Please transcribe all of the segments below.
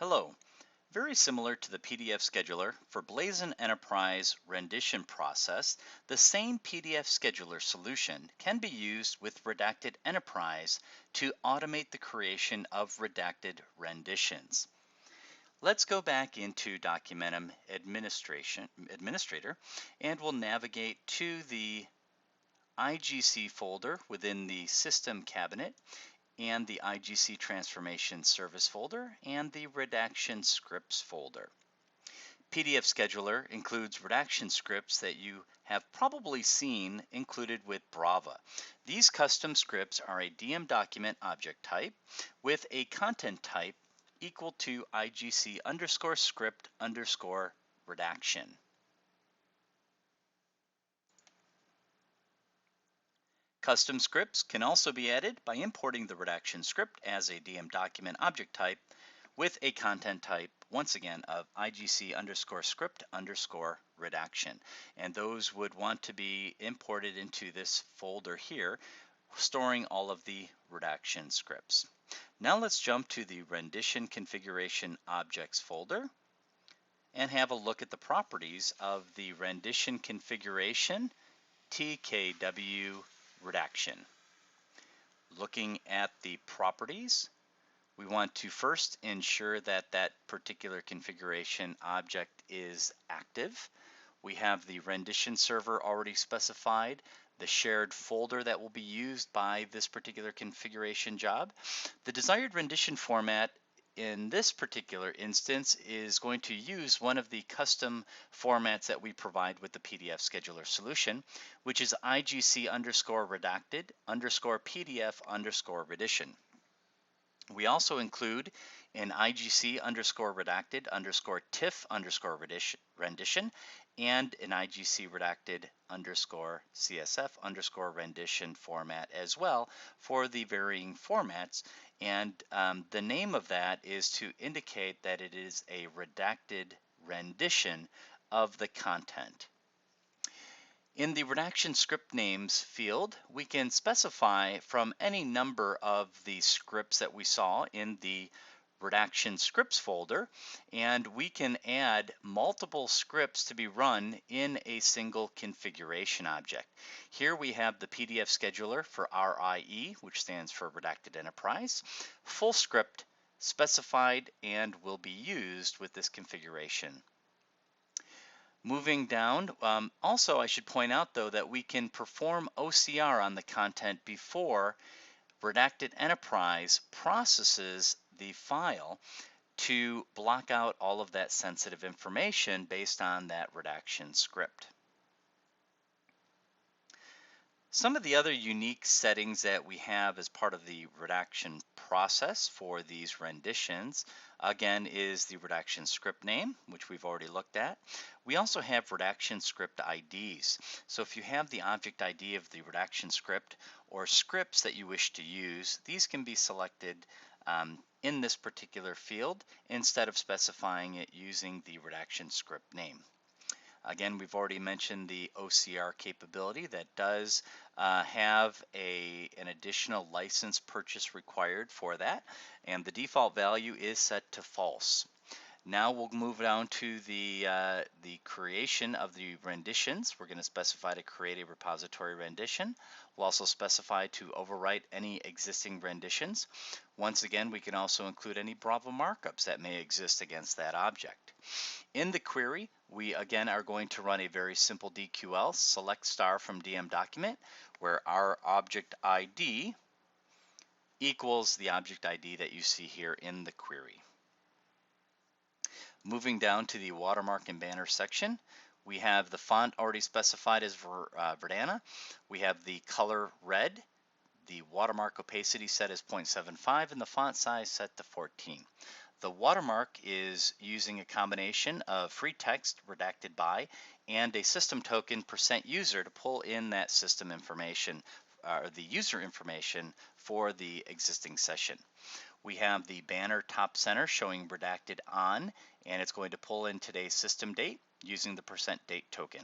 Hello. Very similar to the PDF scheduler, for Blazon Enterprise rendition process, the same PDF scheduler solution can be used with Redact-It Enterprise to automate the creation of redacted renditions. Let's go back into Documentum Administrator, and we'll navigate to the IGC folder within the System cabinet and the IGC Transformation Service folder and the Redaction Scripts folder. PDF Scheduler includes redaction scripts that you have probably seen included with Brava. These custom scripts are a DM document object type with a content type equal to IGC underscore script underscore redaction. Custom scripts can also be added by importing the redaction script as a DM document object type with a content type, once again, of IGC underscore script underscore redaction. And those would want to be imported into this folder here, storing all of the redaction scripts. Now let's jump to the rendition configuration objects folder and have a look at the properties of the rendition configuration TKW redaction. Looking at the properties, we want to first ensure that that particular configuration object is active. We have the rendition server already specified, the shared folder that will be used by this particular configuration job. The desired rendition format in this particular instance is going to use one of the custom formats that we provide with the PDF scheduler solution, which is IGC underscore redacted underscore PDF underscore rendition. We also include an IGC underscore redacted underscore TIFF underscore rendition and an IGC redacted underscore CSF underscore rendition format as well for the varying formats. And the name of that is to indicate that it is a redacted rendition of the content. In the redaction script names field, we can specify from any number of the scripts that we saw in the redaction scripts folder, and we can add multiple scripts to be run in a single configuration object. Here we have the PDF scheduler for RIE, which stands for Redact-It Enterprise, full script specified and will be used with this configuration. Moving down, also I should point out though that we can perform OCR on the content before Redact-It Enterprise processes the file to block out all of that sensitive information based on that redaction script. Some of the other unique settings that we have as part of the redaction process for these renditions, again, is the redaction script name, which we've already looked at. We also have redaction script IDs. So if you have the object ID of the redaction script or scripts that you wish to use, these can be selected in this particular field instead of specifying it using the redaction script name. Again, we've already mentioned the OCR capability that does have an additional license purchase required for that, and the default value is set to false. Now we'll move down to the creation of the renditions. We're going to specify to create a repository rendition. We'll also specify to overwrite any existing renditions. Once again, we can also include any Brava markups that may exist against that object. In the query, we again are going to run a very simple DQL, select star from DM document, where our object ID equals the object ID that you see here in the query. Moving down to the watermark and banner section, we have the font already specified as Verdana. We have the color red, the watermark opacity set as 0.75, and the font size set to 14. The watermark is using a combination of free text redacted by and a system token %user to pull in that system information or the user information for the existing session. We have the banner top center showing redacted on, and it's going to pull in today's system date using the %date token.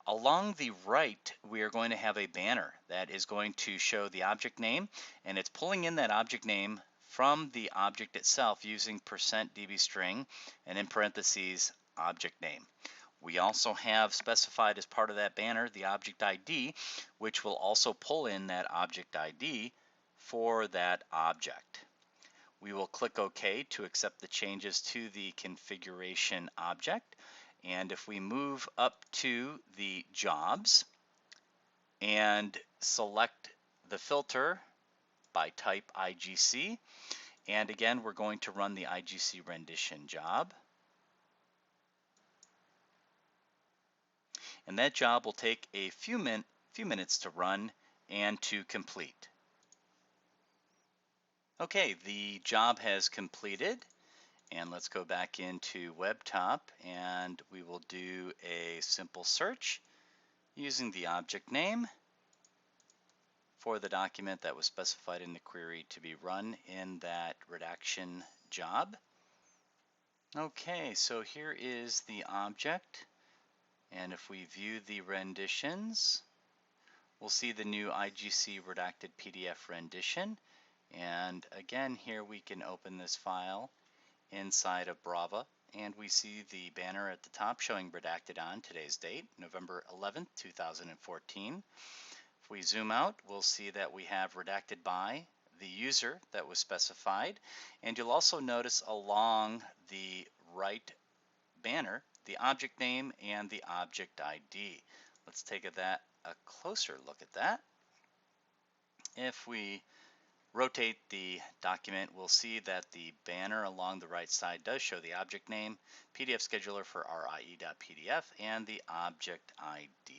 Along the right, we are going to have a banner that is going to show the object name, and it's pulling in that object name from the object itself using %dbstring and in parentheses object name. We also have specified as part of that banner the object ID, which will also pull in that object ID for that object. We will click OK to accept the changes to the configuration object. And if we move up to the jobs and select the filter by type IGC, and again, we're going to run the IGC rendition job. And that job will take a few minutes to run and to complete. Okay, the job has completed, and let's go back into WebTop, and we will do a simple search using the object name for the document that was specified in the query to be run in that redaction job. Okay, so here is the object, and if we view the renditions, we'll see the new IGC redacted PDF rendition. And again, here we can open this file inside of Brava, and we see the banner at the top showing redacted on today's date, November 11th, 2014. If we zoom out, we'll see that we have redacted by the user that was specified, and you'll also notice along the right banner the object name and the object ID. Let's take a closer look at that. If we rotate the document, we'll see that the banner along the right side does show the object name, PDF scheduler for RIE.pdf, and the object ID.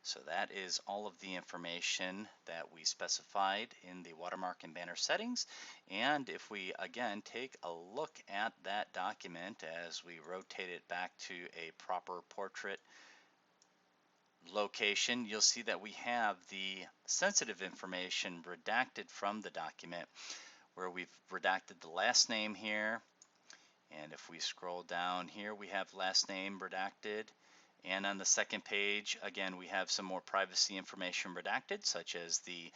So that is all of the information that we specified in the watermark and banner settings. And if we again take a look at that document as we rotate it back to a proper portrait location, you'll see that we have the sensitive information redacted from the document, where we've redacted the last name here. And if we scroll down here, we have last name redacted. And on the second page, again, we have some more privacy information redacted, such as the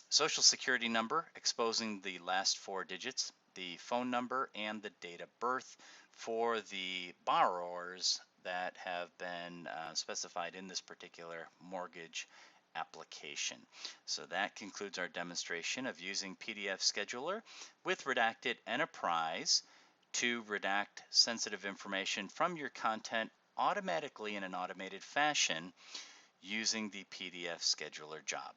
social security number exposing the last 4 digits, the phone number, and the date of birth for the borrowers that have been specified in this particular mortgage application. So that concludes our demonstration of using PDF Scheduler with Redact-It Enterprise to redact sensitive information from your content automatically in an automated fashion using the PDF Scheduler job.